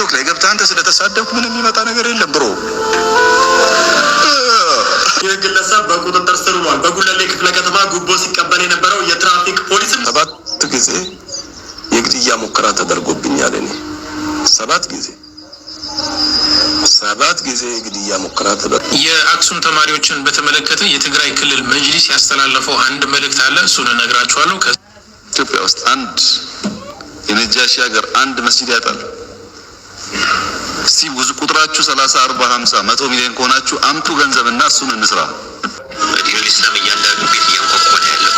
ቲክቶክ ላይ ገብተህ አንተ ስለተሳደብኩ ምንም የሚመጣ ነገር የለም ብሮ። የግለሰብ በቁጥጥር ስር ውሏል። በጉለሌ ክፍለ ከተማ ጉቦ ሲቀበል የነበረው የትራፊክ ፖሊስም 7 ጊዜ የግድያ ሙከራ ተደርጎብኛል። እኔ 7 ጊዜ የግድያ ሙከራ ተደርጎ። የአክሱም ተማሪዎችን በተመለከተ የትግራይ ክልል መጅሊስ ያስተላለፈው አንድ መልእክት አለ። እሱን እነግራችኋለሁ። ኢትዮጵያ ውስጥ አንድ የነጃሺ ሀገር አንድ መስጂድ ያጣል። እስቲ ብዙ ቁጥራችሁ 30 40 50 100 ሚሊዮን ከሆናችሁ አምጡ ገንዘብና እሱን እንስራ። ዲኑል ኢስላም እያንዳንዱ ቤት እያንኳኳ ያለው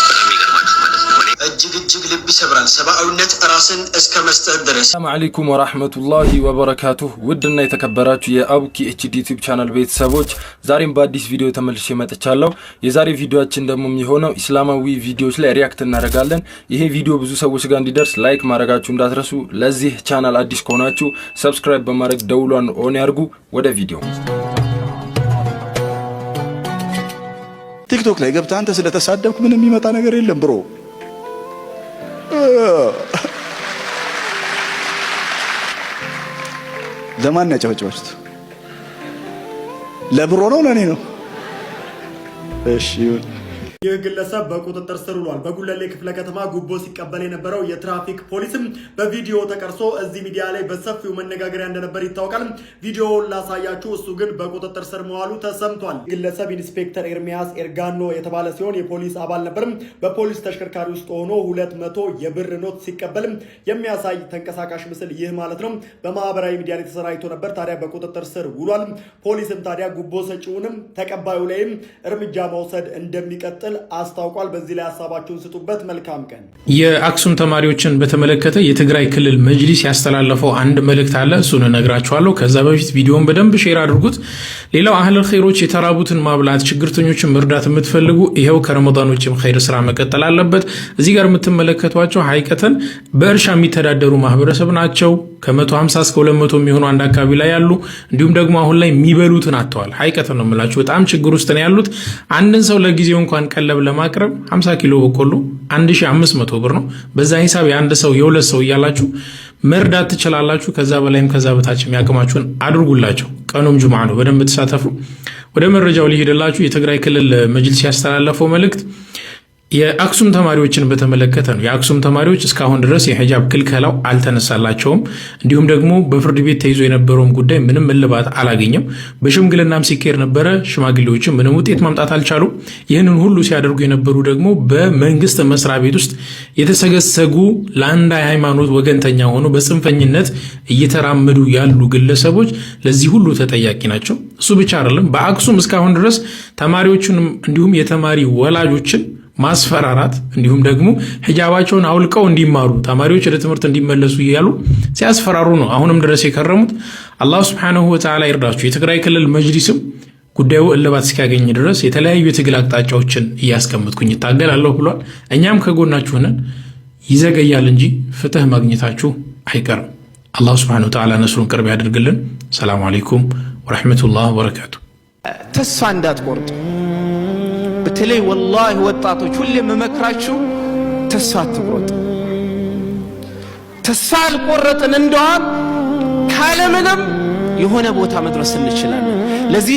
በጣም ይገርማችሁ ማለት ነው። እጅግ ልብ ይሰብራል። ሰብአዊነት ራስን እስከ መስጠት ድረስ። ሰላም አለይኩም ወራህመቱላሂ ወበረካቱሁ። ውድና የተከበራችሁ የአቡኪ ኤችዲ ዩቲዩብ ቻናል ቤተሰቦች ዛሬም በአዲስ ቪዲዮ ተመልሼ መጥቻለሁ። የዛሬ ቪዲዮአችን ደግሞ የሚሆነው ኢስላማዊ ቪዲዮዎች ላይ ሪያክት እናደርጋለን። ይሄ ቪዲዮ ብዙ ሰዎች ጋር እንዲደርስ ላይክ ማድረጋችሁ እንዳትረሱ። ለዚህ ቻናል አዲስ ከሆናችሁ ሰብስክራይብ በማድረግ ደውሏን ኦን ያርጉ። ወደ ቪዲዮ። ቲክቶክ ላይ ገብተህ አንተ ስለተሳደብኩ ምንም የሚመጣ ነገር የለም ብሮ። ለማን ያጨበጨባችሁት? ለብሮ ነው ለኔ ነው? እሺ ይህ ግለሰብ በቁጥጥር ስር ውሏል። በጉለሌ ክፍለ ከተማ ጉቦ ሲቀበል የነበረው የትራፊክ ፖሊስም በቪዲዮ ተቀርጾ እዚህ ሚዲያ ላይ በሰፊው መነጋገሪያ እንደነበር ይታወቃል። ቪዲዮውን ላሳያችሁ። እሱ ግን በቁጥጥር ስር መዋሉ ተሰምቷል። ግለሰብ ኢንስፔክተር ኤርሚያስ ኤርጋኖ የተባለ ሲሆን የፖሊስ አባል ነበር። በፖሊስ ተሽከርካሪ ውስጥ ሆኖ 200 የብር ኖት ሲቀበል የሚያሳይ ተንቀሳቃሽ ምስል ይህ ማለት ነው በማህበራዊ ሚዲያ ላይ ተሰራጭቶ ነበር። ታዲያ በቁጥጥር ስር ውሏል። ፖሊስም ታዲያ ጉቦ ሰጪውንም ተቀባዩ ላይም እርምጃ መውሰድ እንደሚቀጥል አስታውቋል። በዚህ ላይ ሐሳባችሁን ስጡበት። መልካም ቀን። የአክሱም ተማሪዎችን በተመለከተ የትግራይ ክልል መጅሊስ ያስተላለፈው አንድ መልእክት አለ። እሱን እነግራችኋለሁ። ከዛ በፊት ቪዲዮውን በደንብ ሼር አድርጉት። ሌላው አህለል ኸይሮች የተራቡትን ማብላት፣ ችግርተኞችን መርዳት የምትፈልጉ ይሄው ከረመዳን ውጭም ኸይር ስራ መቀጠል አለበት። እዚህ ጋር የምትመለከቷቸው ሀይቀተን በእርሻ የሚተዳደሩ ማህበረሰብ ናቸው። ከ150 እስከ 200 የሚሆኑ አንድ አካባቢ ላይ ያሉ፣ እንዲሁም ደግሞ አሁን ላይ የሚበሉትን አጥተዋል። ሀይቀተን ነው የምላችሁ። በጣም ችግር ውስጥ ነው ያሉት። አንድን ሰው ለጊዜው እንኳን ቀለብ ለማቅረብ 50 ኪሎ በቆሎ 1500 ብር ነው። በዛ ሂሳብ የአንድ ሰው የሁለት ሰው እያላችሁ መርዳት ትችላላችሁ። ከዛ በላይም ከዛ በታች የሚያቅማችሁን አድርጉላቸው። ቀኑም ጁምዓ ነው፣ በደንብ ተሳተፉ። ወደ መረጃው ሊሄድላችሁ። የትግራይ ክልል መጅሊስ ያስተላለፈው መልእክት የአክሱም ተማሪዎችን በተመለከተ ነው። የአክሱም ተማሪዎች እስካሁን ድረስ የሂጃብ ክልከላው አልተነሳላቸውም። እንዲሁም ደግሞ በፍርድ ቤት ተይዞ የነበረውም ጉዳይ ምንም እልባት አላገኘም። በሽምግልናም ሲካሄድ ነበረ። ሽማግሌዎችም ምንም ውጤት ማምጣት አልቻሉም። ይህንን ሁሉ ሲያደርጉ የነበሩ ደግሞ በመንግስት መስሪያ ቤት ውስጥ የተሰገሰጉ ለአንድ ሃይማኖት ወገንተኛ ሆኖ በጽንፈኝነት እየተራመዱ ያሉ ግለሰቦች ለዚህ ሁሉ ተጠያቂ ናቸው። እሱ ብቻ አይደለም። በአክሱም እስካሁን ድረስ ተማሪዎችንም እንዲሁም የተማሪ ወላጆችን ማስፈራራት እንዲሁም ደግሞ ሂጃባቸውን አውልቀው እንዲማሩ ተማሪዎች ወደ ትምህርት እንዲመለሱ እያሉ ሲያስፈራሩ ነው አሁንም ድረስ የከረሙት። አላህ Subhanahu Wa Ta'ala ይርዳቸው። የትግራይ ክልል መጅሊስም ጉዳዩ እልባት እስኪያገኝ ድረስ የተለያዩ የትግል አቅጣጫዎችን እያስቀመጥኩኝ ታገላለሁ ብሏል። እኛም ከጎናችሁ ነን። ይዘገያል እንጂ ፍትህ ማግኘታችሁ አይቀርም። አላህ Subhanahu Wa Ta'ala ነስሩን ቅርብ ያድርግልን። ሰላም አለይኩም ወራህመቱላሂ ወበረካቱ። ተስፋ እንዳትቆርጡ። በተለይ ወላሂ ወጣቶች ሁሌም መመክራችሁ ተስፋ አትቁረጡ። ተስፋ አልቆረጥን እንደዋም ካለምንም የሆነ ቦታ መድረስ እንችላለን። ለዚህ